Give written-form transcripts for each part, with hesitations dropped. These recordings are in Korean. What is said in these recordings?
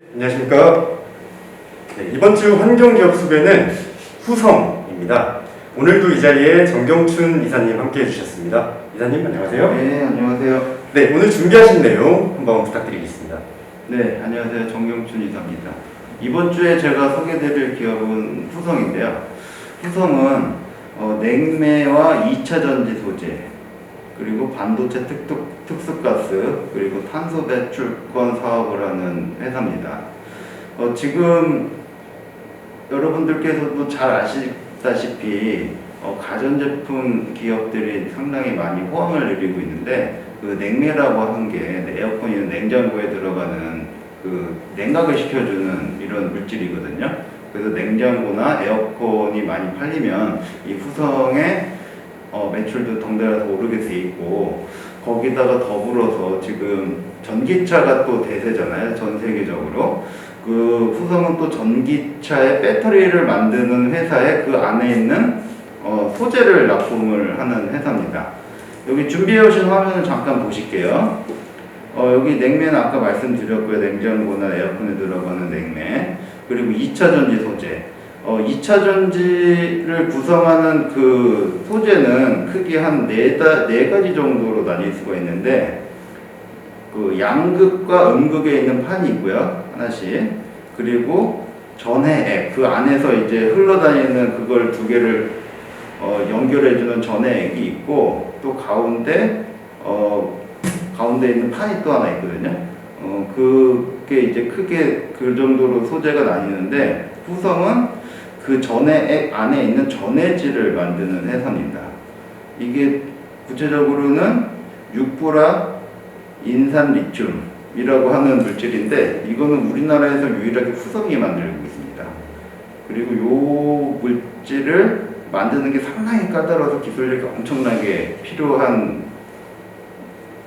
안녕하십니까. 네, 이번 주 환경기업 수배는 후성입니다. 오늘도 이 자리에 정경춘 이사님 함께 해주셨습니다. 이사님 안녕하세요. 네, 안녕하세요. 네, 오늘 준비하신 내용 한번 부탁드리겠습니다. 네, 안녕하세요. 정경춘 이사입니다. 이번 주에 제가 소개드릴 기업은 후성인데요. 후성은 냉매와 2차 전지 소재, 그리고 반도체 특수가스, 그리고 탄소 배출권 사업을 하는 회사입니다. 지금 여러분들께서도 잘 아시다시피 가전제품 기업들이 상당히 많이 호황을 누리고 있는데, 그 냉매라고 하는 게 에어컨이나 냉장고에 들어가는 그 냉각을 시켜주는 이런 물질이거든요. 그래서 냉장고나 에어컨이 많이 팔리면 이 후성의 매출도 덩달아서 오르게 돼 있고, 거기다가 더불어서 지금 전기차가 또 대세잖아요, 전 세계적으로. 그 후성은 또 전기차의 배터리를 만드는 회사에 그 안에 있는 소재를 납품을 하는 회사입니다. 여기 준비해 오신 화면을 잠깐 보실게요. 여기 냉매는 아까 말씀드렸고요. 냉장고나 에어컨에 들어가는 냉매. 그리고 2차 전지 소재. 2차 전지를 구성하는 그 소재는 크게 한 네 가지 정도로 나뉠 수가 있는데, 그 양극과 음극에 있는 판이 있고요, 하나씩. 그리고 전해액, 그 안에서 이제 흘러다니는 그걸 두 개를 연결해주는 전해액이 있고, 또 가운데 있는 판이 또 하나 있거든요. 그게 이제 크게 그 정도로 소재가 나뉘는데, 후성은 그 전해액 안에 있는 전해질을 만드는 회사입니다. 이게 구체적으로는 육보라 인산 리튬이라고 하는 물질인데, 이거는 우리나라에서 유일하게 후성이 만들고 있습니다. 그리고 이 물질을 만드는 게 상당히 까다로워서 기술력이 엄청나게 필요한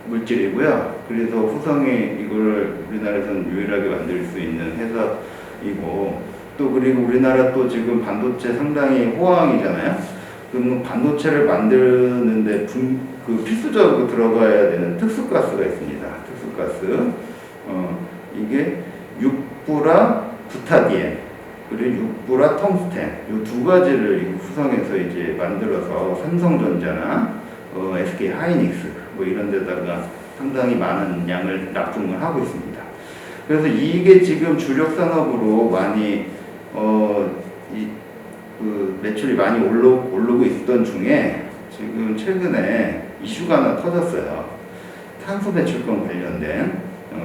물질이고요. 그래서 후성이 이걸 우리나라에서는 유일하게 만들 수 있는 회사이고, 또 그리고 우리나라 또 지금 반도체 상당히 호황이잖아요. 그럼 반도체를 만드는데 그 필수적으로 들어가야 되는 특수가스가 있습니다. 특수가스. 이게 육부라 부타디엔, 그리고 육부라 텅스텐, 이 두 가지를 후성에서 이제 만들어서 삼성전자나 SK 하이닉스 뭐 이런 데다가 상당히 많은 양을 납품을 하고 있습니다. 그래서 이게 지금 주력 산업으로 많이 그 매출이 많이 오르고 있던 중에 지금 최근에 이슈가 하나 터졌어요. 탄소 배출권 관련된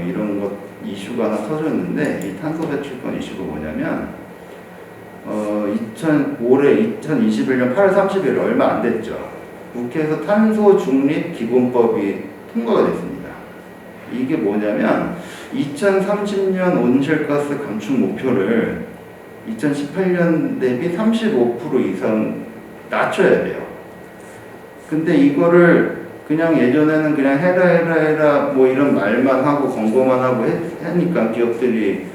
이런 것 이슈가 하나 터졌는데, 이 탄소 배출권 이슈가 뭐냐면 올해 2021년 8월 30일 얼마 안 됐죠. 국회에서 탄소 중립 기본법이 통과가 됐습니다. 이게 뭐냐면 2030년 온실가스 감축 목표를 2018년 대비 35% 이상 낮춰야 돼요. 근데 이거를 그냥 예전에는 그냥 해라 뭐 이런 말만 하고 권고만 하고 하니까 기업들이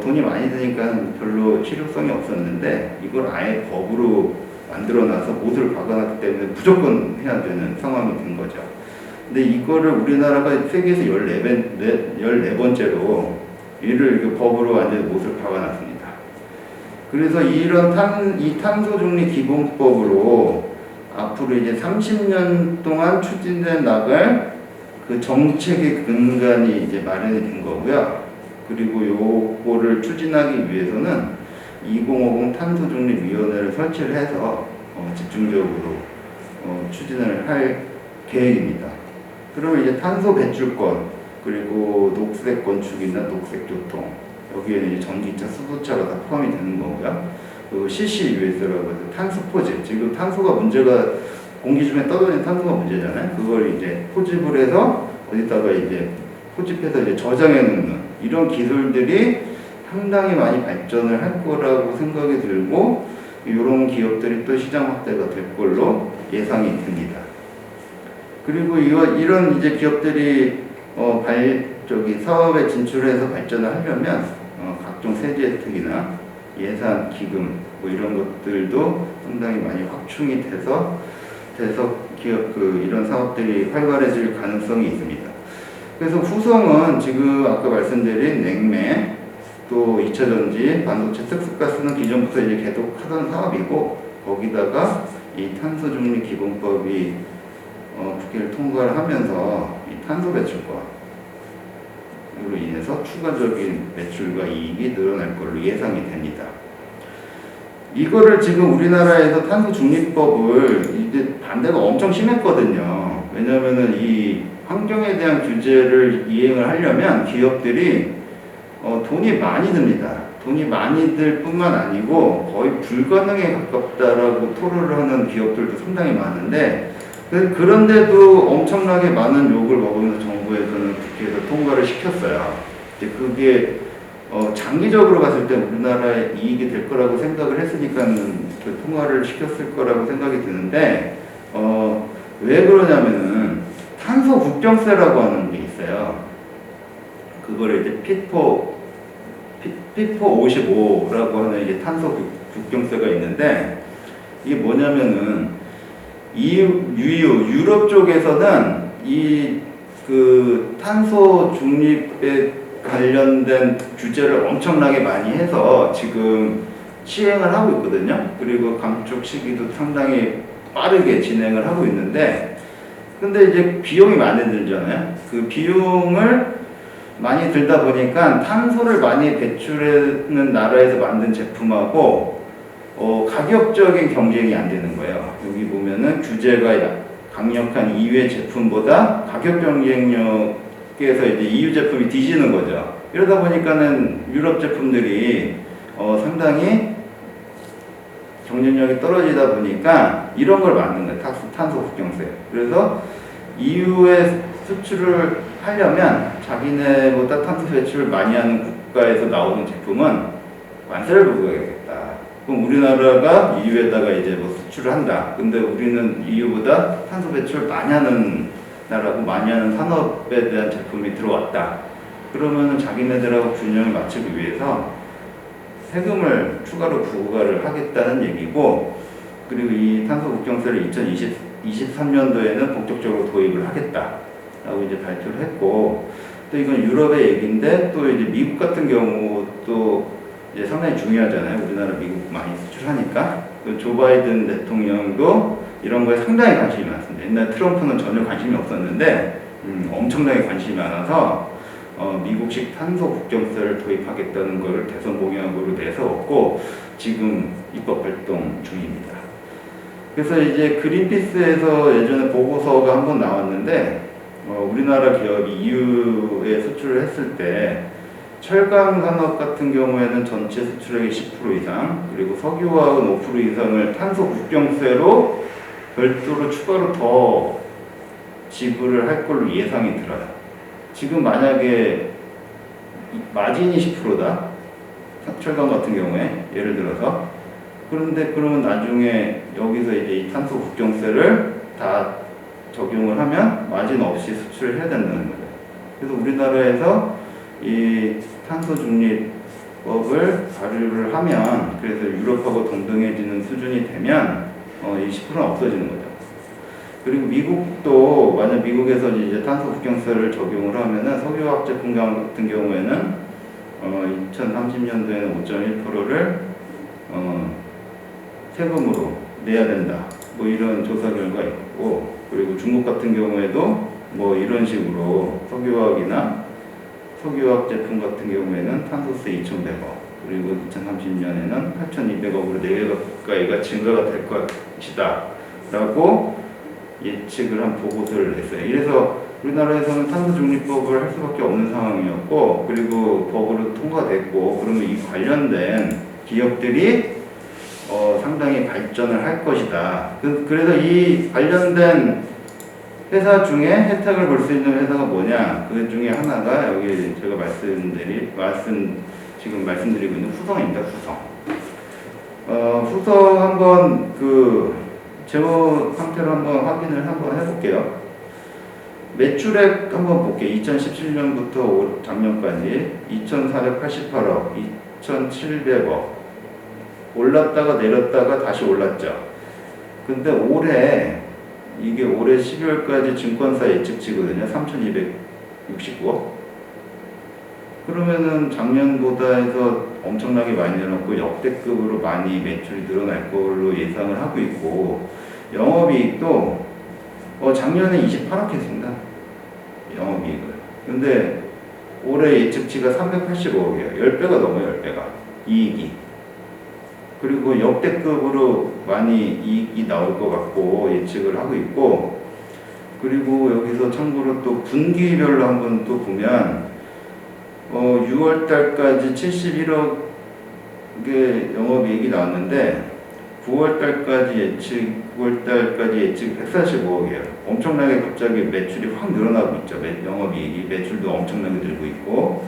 돈이 많이 드니까 별로 실효성이 없었는데, 이걸 아예 법으로 만들어놔서 못을 박아놨기 때문에 무조건 해야 되는 상황이 된 거죠. 근데 이거를 우리나라가 세계에서 14번째로 이를 법으로 완전히 못을 박아놨습니다. 그래서 이 탄소중립 기본법으로 앞으로 이제 30년 동안 추진돼 나갈 그 정책의 근간이 이제 마련이 된 거고요. 그리고 요거를 추진하기 위해서는 2050 탄소중립위원회를 설치를 해서 집중적으로 추진을 할 계획입니다. 그러면 이제 탄소 배출권, 그리고 녹색 건축이나 녹색 교통, 여기에는 이제 전기차, 수소차가 다 포함이 되는 거고요. 그리고 CCUS라고 해서 탄소 포집, 지금 탄소가 문제가, 공기 중에 떠도는 탄소가 문제잖아요. 그걸 이제 포집을 해서 어디다가 이제 포집해서 이제 저장해 놓는 이런 기술들이 상당히 많이 발전을 할 거라고 생각이 들고, 이런 기업들이 또 시장 확대가 될 걸로 예상이 됩니다. 그리고 이런 이제 기업들이 사업에 진출해서 발전을 하려면 각종 세제 혜택이나 예산, 기금 뭐 이런 것들도 상당히 많이 확충이 돼서 기업 이런 사업들이 활발해질 가능성이 있습니다. 그래서 후성은 지금 아까 말씀드린 냉매, 또 2차전지, 반도체 특수가스는 기존부터 이제 계속 하던 사업이고, 거기다가 이 탄소중립기본법이 국회를 통과를 하면서 이 탄소 배출권으로 인해서 추가적인 매출과 이익이 늘어날 걸로 예상이 됩니다. 이거를 지금 우리나라에서 탄소중립법을 이제 반대가 엄청 심했거든요. 왜냐면은 이 환경에 대한 규제를 이행을 하려면 기업들이 돈이 많이 듭니다. 돈이 많이 들 뿐만 아니고 거의 불가능에 가깝다라고 토로를 하는 기업들도 상당히 많은데, 그런데도 엄청나게 많은 욕을 먹으면서 정부에서는 국회에서 통과를 시켰어요. 이제 그게 장기적으로 봤을 때 우리나라에 이익이 될 거라고 생각을 했으니까는 그 통과를 시켰을 거라고 생각이 드는데, 왜 그러냐면은 탄소 국경세라고 하는 게 있어요. 그거를 이제 피포 55라고 하는 이제 탄소 국경세가 있는데, 이게 뭐냐면은 유럽 쪽에서는 이 그 탄소 중립에 관련된 규제를 엄청나게 많이 해서 지금 시행을 하고 있거든요. 그리고 감축 시기도 상당히 빠르게 진행을 하고 있는데, 근데 이제 비용이 많이 들잖아요. 그 비용을 많이 들다 보니까 탄소를 많이 배출하는 나라에서 만든 제품하고 가격적인 경쟁이 안 되는 거예요. 여기 보면은 규제가 강력한 EU의 제품보다 가격 경쟁력에서 이제 EU 제품이 뒤지는 거죠. 이러다 보니까는 유럽 제품들이 상당히 경쟁력이 떨어지다 보니까 이런 걸 만든 거예요. 탄소 국경세. 그래서 EU에 수출을 하려면 자기네보다 탄소 배출을 많이 하는 국가에서 나오는 제품은 관세를 부과하겠다. 그럼 우리나라가 EU에다가 이제 뭐 수출을 한다. 근데 우리는 EU보다 탄소 배출 많이 하는 나라고 많이 하는 산업에 대한 제품이 들어왔다. 그러면 자기네들하고 균형을 맞추기 위해서 세금을 추가로 부과를 하겠다는 얘기고, 그리고 이 탄소 국경세를 2023년도에는 본격적으로 도입을 하겠다라고 이제 발표를 했고, 또 이건 유럽의 얘기인데 또 이제 미국 같은 경우도 이제 상당히 중요하잖아요. 우리나라 미국 많이 수출하니까. 조 바이든 대통령도 이런 거에 상당히 관심이 많습니다. 옛날 트럼프는 전혀 관심이 없었는데 엄청나게 관심이 많아서 미국식 탄소 국경세를 도입하겠다는 것을 대선 공약으로 내세웠고 지금 입법 활동 중입니다. 그래서 이제 그린피스에서 예전에 보고서가 한번 나왔는데 우리나라 기업이 EU에 수출을 했을 때 철강 산업 같은 경우에는 전체 수출액의 10% 이상, 그리고 석유화학은 5% 이상을 탄소 국경세로 별도로 추가로 더 지불을 할 걸로 예상이 들어요. 지금 만약에 마진이 10%다, 철강 같은 경우에 예를 들어서, 그런데 그러면 나중에 여기서 이제 이 탄소 국경세를 다 적용을 하면 마진 없이 수출을 해야 된다는 거예요. 그래서 우리나라에서 이 탄소 중립법을 발의를 하면, 그래서 유럽하고 동등해지는 수준이 되면 이 10%는 없어지는 거죠. 그리고 미국도 만약 미국에서 이제 탄소 국경세를 적용을 하면은 석유화학 제품 같은 경우에는 2030년도에는 5.1%를 세금으로 내야 된다. 뭐 이런 조사 결과 있고, 그리고 중국 같은 경우에도 뭐 이런 식으로 석유화학 제품 같은 경우에는 탄소세 2,100억, 그리고 2030년에는 8,200억으로 4배 가까이가 증가가 될 것이다 라고 예측을 한 보고서를 냈어요. 이래서 우리나라에서는 탄소중립법을 할 수밖에 없는 상황이었고, 그리고 법으로 통과됐고, 그러면 이 관련된 기업들이 상당히 발전을 할 것이다. 그래서 이 관련된 회사 중에 혜택을 볼 수 있는 회사가 뭐냐? 그 중에 하나가 여기 제가 지금 말씀드리고 있는 후성입니다. 후성 한번 그 재무 상태로 한번 확인을 한번 해볼게요. 매출액 한번 볼게요. 2017년부터 작년까지 2,488억, 2,700억 올랐다가 내렸다가 다시 올랐죠. 근데 이게 올해 12월까지 증권사 예측치거든요. 3,269억. 그러면은 작년보다 해서 엄청나게 많이 늘어났고 역대급으로 많이 매출이 늘어날 걸로 예상을 하고 있고, 영업이익도 작년에 28억 했습니다. 영업이익을. 근데 올해 예측치가 385억이에요. 10배가 넘어요, 10배가. 이익이. 그리고 역대급으로 많이 이익이 나올 것 같고 예측을 하고 있고, 그리고 여기서 참고로 또 분기별로 한번 또 보면 6월 달까지 71억의 영업이익이 나왔는데 9월 달까지 예측 145억이에요. 엄청나게 갑자기 매출이 확 늘어나고 있죠. 영업이익이 매출도 엄청나게 늘고 있고,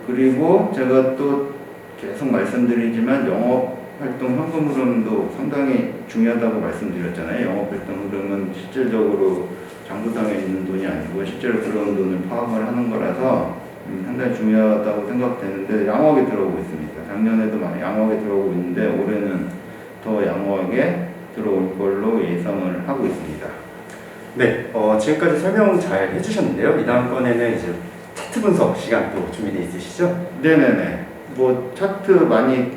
그리고 제가 또 계속 말씀드리지만 영업활동 현금 흐름도 상당히 중요하다고 말씀드렸잖아요. 영업활동 흐름은 실질적으로 장부상에 있는 돈이 아니고 실제로 들어온 돈을 파악을 하는 거라서 상당히 중요하다고 생각되는데 양호하게 들어오고 있습니다. 작년에도 많이 양호하게 들어오고 있는데 올해는 더 양호하게 들어올 걸로 예상을 하고 있습니다. 네, 지금까지 설명 잘 해주셨는데요. 이 다음번에는 이제 차트 분석 시간 또 준비되어 있으시죠? 네네네. 뭐 차트 많이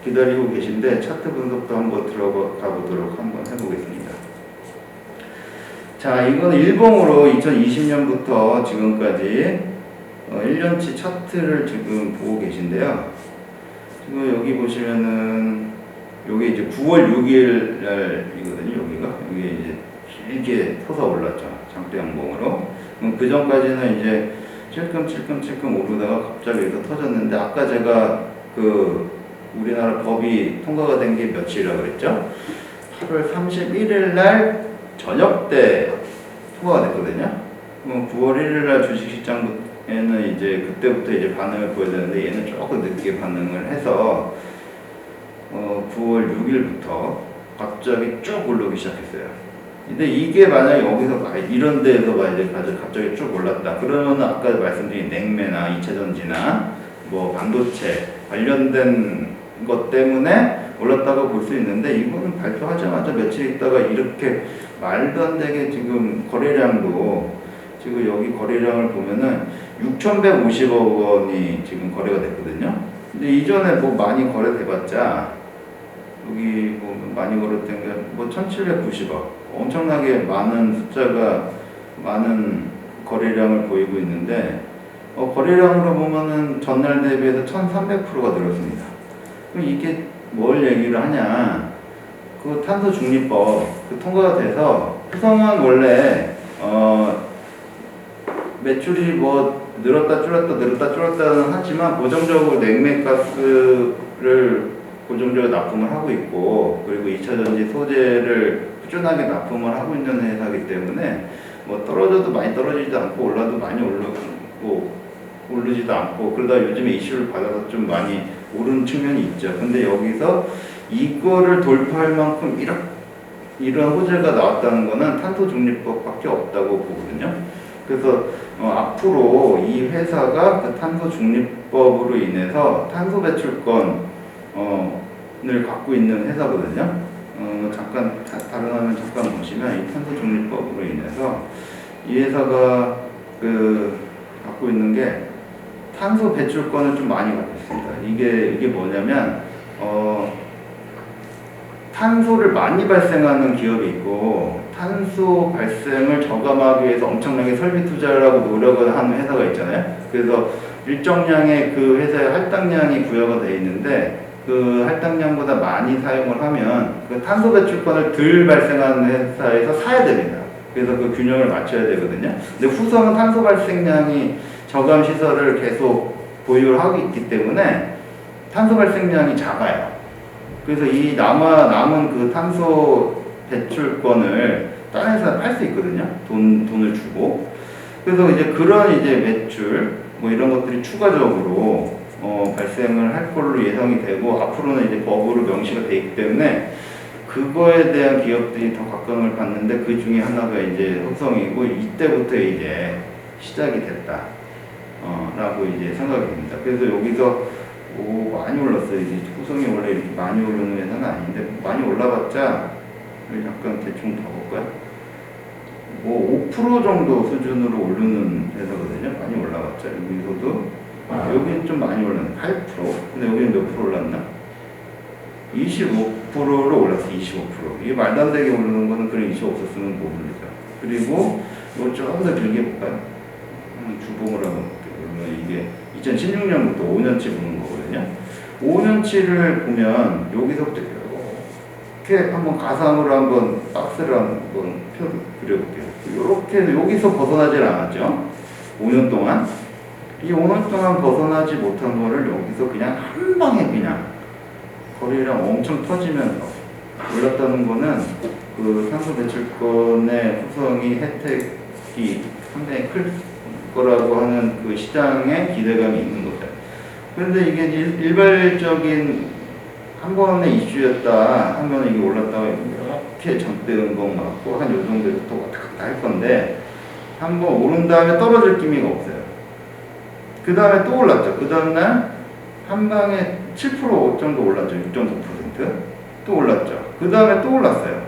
기다리고 계신데 차트 분석도 한번 들어가 보도록 한번 해보겠습니다. 자, 이거는 일봉으로 2020년부터 지금까지 1년치 차트를 지금 보고 계신데요. 지금 여기 보시면은 여기 이제 9월 6일 날이거든요. 여기 이제 길게 터서 올랐죠. 장대 양봉으로. 그 전까지는 이제 찔끔찔끔 오르다가 갑자기 여기서 터졌는데, 아까 제가 그 우리나라 법이 통과가 된 게 며칠이라고 그랬죠? 8월 31일 날 저녁 때 통과가 됐거든요. 9월 1일 날 주식시장에는 이제 그때부터 이제 반응을 보여야 되는데 얘는 조금 늦게 반응을 해서 9월 6일부터 갑자기 쭉 오르기 시작했어요. 근데 이게 만약에 여기서 이런 데에서 이제 갑자기 쭉 올랐다. 그러면 아까 말씀드린 냉매나 2차전지나 뭐 반도체 관련된 것 때문에 올랐다고 볼 수 있는데, 이거는 발표하자마자 며칠 있다가 이렇게 말도 안 되게 지금 거래량도 지금 여기 거래량을 보면은 6,150억 원이 지금 거래가 됐거든요. 근데 이전에 뭐 많이 거래돼봤자 여기 뭐 많이 거래된 게 뭐 1,790억, 엄청나게 많은 숫자가 많은 거래량을 보이고 있는데 거래량으로 보면은 전날 대비해서 1,300%가 늘었습니다. 그럼 이게 뭘 얘기를 하냐? 그 탄소 중립법 그 통과가 돼서 후성은 원래 매출이 뭐 늘었다 줄었다는 하지만 고정적으로 냉매가스를 고정적으로 납품을 하고 있고, 그리고 2차전지 소재를 꾸준하게 납품을 하고 있는 회사이기 때문에 뭐 떨어져도 많이 떨어지지도 않고 올라도 많이 오르지도 않고, 그러다 요즘에 이슈를 받아서 좀 많이 오른 측면이 있죠. 근데 여기서 이거를 돌파할 만큼 이런 호재가 나왔다는 거는 탄소중립법밖에 없다고 보거든요. 그래서 앞으로 이 회사가 그 탄소중립법으로 인해서 탄소 배출권을 갖고 있는 회사거든요. 다른 화면 잠깐 보시면 이 탄소중립법으로 인해서 이 회사가 갖고 있는 게 탄소 배출권을 좀 많이 갖고 있습니다. 이게 뭐냐면 탄소를 많이 발생하는 기업이 있고, 탄소 발생을 저감하기 위해서 엄청나게 설비 투자를 하고 노력을 하는 회사가 있잖아요. 그래서 일정량의 그 회사의 할당량이 부여가 되어 있는데, 그 할당량보다 많이 사용을 하면 그 탄소 배출권을 덜 발생하는 회사에서 사야 됩니다. 그래서 그 균형을 맞춰야 되거든요. 근데 후성은 탄소 발생량이 저감 시설을 계속 보유를 하고 있기 때문에 탄소 발생량이 작아요. 그래서 이 남은 그 탄소 배출권을 다른 회사에 팔 수 있거든요. 돈을 주고. 그래서 이제 그런 이제 매출 뭐 이런 것들이 추가적으로 발생을 할 걸로 예상이 되고, 앞으로는 이제 법으로 명시가 되어 있기 때문에 그거에 대한 기업들이 더 각광을 받는데, 그 중에 하나가 이제 흑성이고, 이때부터 이제 시작이 됐다 라고 이제 생각이 됩니다. 그래서 여기서 많이 올랐어요. 이제 흑성이 원래 이렇게 많이 오르는 회사는 아닌데 많이 올라봤자, 잠깐 대충 봐볼까요? 뭐 5% 정도 수준으로 오르는 회사거든요. 많이 올라갔죠. 여기서도 여기는 좀 많이 올랐네. 8%. 근데 여기는 몇 프로 올랐나? 25%로 올랐어. 25%. 이게 말도 안 되게 오르는 거는 그래 25 없었으면 못 오르죠. 그리고 이거 좀 더 길게 볼까요? 주봉을 한번 볼게요. 그러면 이게 2016년부터 5년치 보는 거거든요. 5년치를 보면 여기서부터 이렇게 한번 가상으로 한번 박스를 한번 그려볼게요. 이렇게 해서 여기서 벗어나질 않았죠. 5년 동안. 이 5년 동안 벗어나지 못한 거를 여기서 그냥 한 방에 그냥 거래량 엄청 터지면서 올랐다는 거는 그 탄소 배출권의 후성이 혜택이 상당히 클 거라고 하는 그 시장에 기대감이 있는 거죠. 그런데 이게 일괄적인 한 번의 이슈였다 하면 이게 올랐다가 이렇게 정대 음봉 맞고 한 요 정도에서 또 왔다 갔다 할 건데 한 번 오른 다음에 떨어질 기미가 없어요. 그 다음에 또 올랐죠. 그 다음날 한 방에 7% 정도 올랐죠. 6.9%. 또 올랐죠. 그 다음에 또 올랐어요.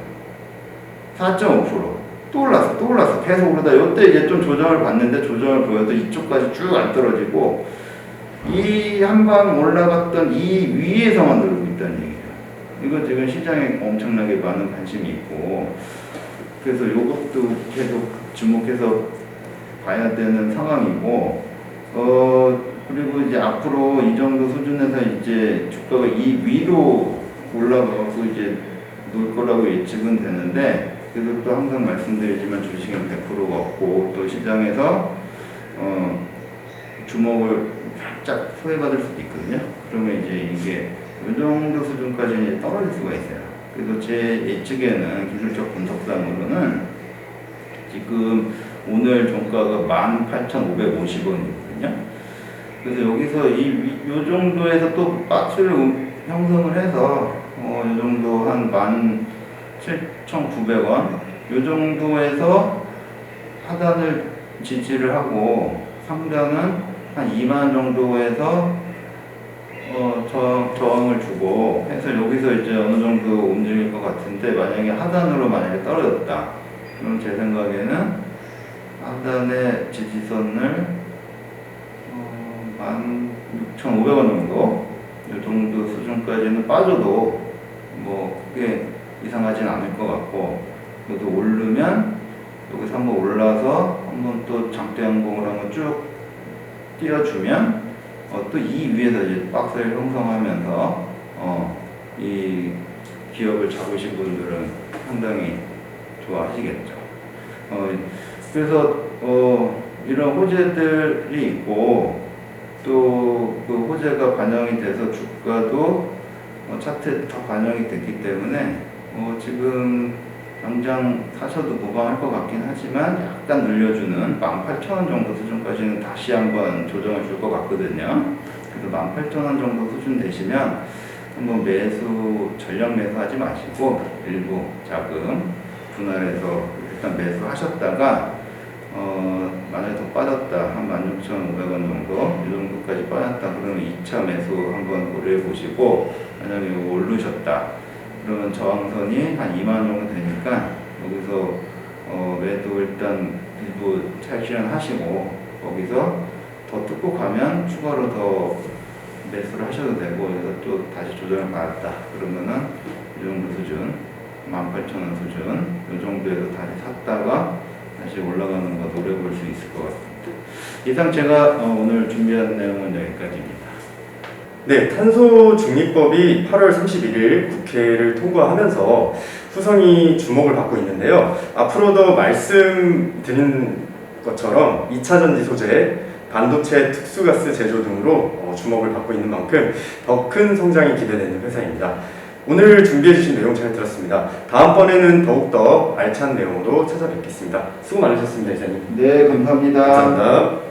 4.5%. 또 올랐어. 계속 오르다. 이때 이제 좀 조정을 받는데 조정을 보여도 이쪽까지 쭉 안 떨어지고 이 한 방 올라갔던 이 위에서만 놀고 있다는 얘기예요. 이거 지금 시장에 엄청나게 많은 관심이 있고 그래서 이것도 계속 주목해서 봐야 되는 상황이고 그리고 이제 앞으로 이 정도 수준에서 이제 주가가 이 위로 올라가고 이제 놀 거라고 예측은 되는데 그래서 또 항상 말씀드리지만 주식은 100%가 없고 또 시장에서 주목을 살짝 소외받을 수도 있거든요. 그러면 이제 이게 이 정도 수준까지 떨어질 수가 있어요. 그래서 제 예측에는 기술적 분석상으로는 지금 오늘 종가가 18,550원이거든요. 그래서 여기서 이 정도에서 또 박스를 형성을 해서 이 정도 한 17,900원 이 정도에서 하단을 지지를 하고 상단은 한 2만 정도에서 저항을 주고 해서 여기서 이제 어느 정도 움직일 것 같은데 만약에 하단으로 만약에 떨어졌다 그럼 제 생각에는 하단의 지지선을 16,500원 정도 이 정도 수준까지는 빠져도 뭐 크게 이상하진 않을 것 같고 그래도 오르면 여기서 한번 올라서 한번 또 장대 항공을 한번 쭉 띄워주면 또 이 위에서 이제 박스를 형성하면서 이 기업을 잡으신 분들은 상당히 좋아하시겠죠. 그래서 이런 호재들이 있고 또 그 호재가 반영이 돼서 주가도 차트에 다 반영이 됐기 때문에 지금 당장 사셔도 무방할 것 같긴 하지만 약간 늘려주는 18,000원 정도 수준까지는 다시 한번 조정을 줄 것 같거든요. 그래서 18,000원 정도 수준 되시면 한번 전량 매수하지 마시고 일부 자금 분할해서 일단 매수하셨다가 만약에 더 빠졌다 한 16,500원 정도 이 정도까지 빠졌다 그러면 2차 매수 한번 고려해 보시고 만약에 오르셨다 그러면 저항선이 한 2만 원 정도 되니까 여기서 매도 일단 일부 차익 실현하시고 거기서 더 뜯고 가면 추가로 더 매수를 하셔도 되고 여기서 또 다시 조정을 받았다 그러면은 이 정도 수준 18,000원 수준 이 정도에서 다시 샀다가 다시 올라가는 거 노려볼 수 있을 것 같습니다. 이상 제가 오늘 준비한 내용은 여기까지입니다. 네, 탄소 중립법이 8월 31일 국회를 통과하면서 후성이 주목을 받고 있는데요. 앞으로도 말씀드린 것처럼 2차 전지 소재, 반도체 특수가스 제조 등으로 주목을 받고 있는 만큼 더 큰 성장이 기대되는 회사입니다. 오늘 준비해주신 내용 잘 들었습니다. 다음번에는 더욱더 알찬 내용으로 찾아뵙겠습니다. 수고 많으셨습니다, 이사님. 네, 감사합니다. 감사합니다.